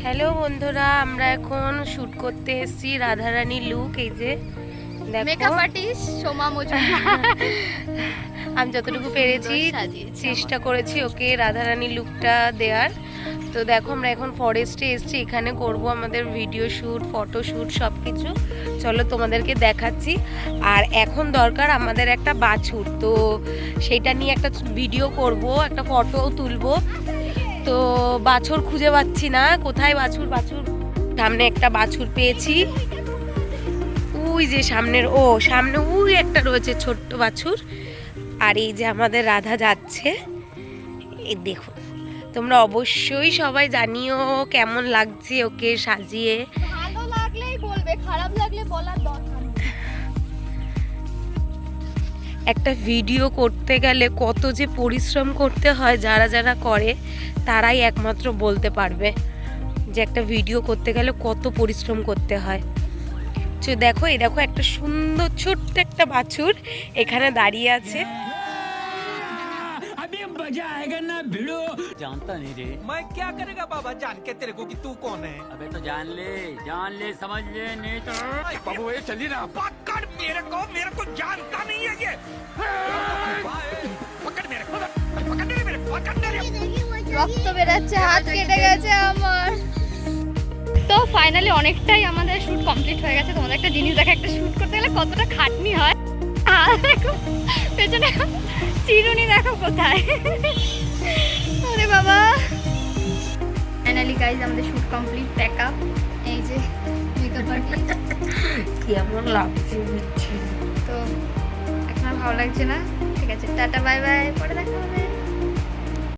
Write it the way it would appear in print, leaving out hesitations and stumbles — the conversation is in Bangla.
হ্যালো বন্ধুরা, আমরা এখন শুট করতে এসেছি রাধারানী লুক। এই যে মেকআপ আর্টিস্ট সোমা মজুমদার আমি যতটুকু পেরেছি চেষ্টা করেছি ওকে রাধারানী লুকটা দেওয়ার। তো দেখো আমরা এখন ফরেস্টে এসেছি, এখানে করব আমাদের ভিডিও শ্যুট, ফটো শ্যুট সব কিছু। চলো তোমাদেরকে দেখাচ্ছি। আর এখন দরকার আমাদের একটা বাছুর, তো সেটা নিয়ে একটা ভিডিও করব, একটা ফটোও তুলবো। তো বাছুর খুঁজে পাচ্ছি না, কোথায় বাছুর। সামনে একটা বাছুর পেয়েছি, ওই যে সামনের সামনে ওই একটা রয়েছে ছোট্ট বাছুর। আর এই যে আমাদের রাধা যাচ্ছে, এই দেখো। তোমরা অবশ্যই সবাই জানিও কেমন লাগছে ওকে সাজিয়ে। ভালো লাগলেই বলবে, খারাপ লাগলে বলার দরকার নেই। একটা ভিডিও করতে গেলে কত যে পরিশ্রম করতে হয়, যারা যারা করে তারাই একমাত্র বলতে পারবে যে একটা ভিডিও করতে গেলে কত পরিশ্রম করতে হয়। তো দেখো, এই দেখো একটা সুন্দর ছোট্ট একটা বাছুর এখানে দাঁড়িয়ে আছে। मजा आएगा ना भिड़ो। जानता नहीं रे। मैं क्या करेगा बाबा जान के तेरे को कि तू कौन है। अबे तो जान ले समझ ले, नहीं तो बाबू ये चलिए ना, पकड़ मेरे को जानता नहीं है ये। पकड़ मेरे को, पकड़ मेरे রক্ত বেরাচ্ছে, হাত কেটে গেছে আমার। তো ফাইনালি অনেকটাই আমাদের শুট কমপ্লিট হয়ে গেছে। তোমাদের একটা জিনিস দেখা, একটা শুট করতে গেলে কতটা খাটনি হয়। আর দেখো পেছনে চিরুনি দেখো কোথায়। আরে বাবা, ফাইনালি গাইজ আমাদের শুট কমপ্লিট, প্যাক আপ। এই যে মেকআপ আর্টিস্ট, কেমন লাগছে তো এখন আর ভালো লাগছে না। ঠিক আছে, টাটা বাই বাই, পরে দেখা হবে।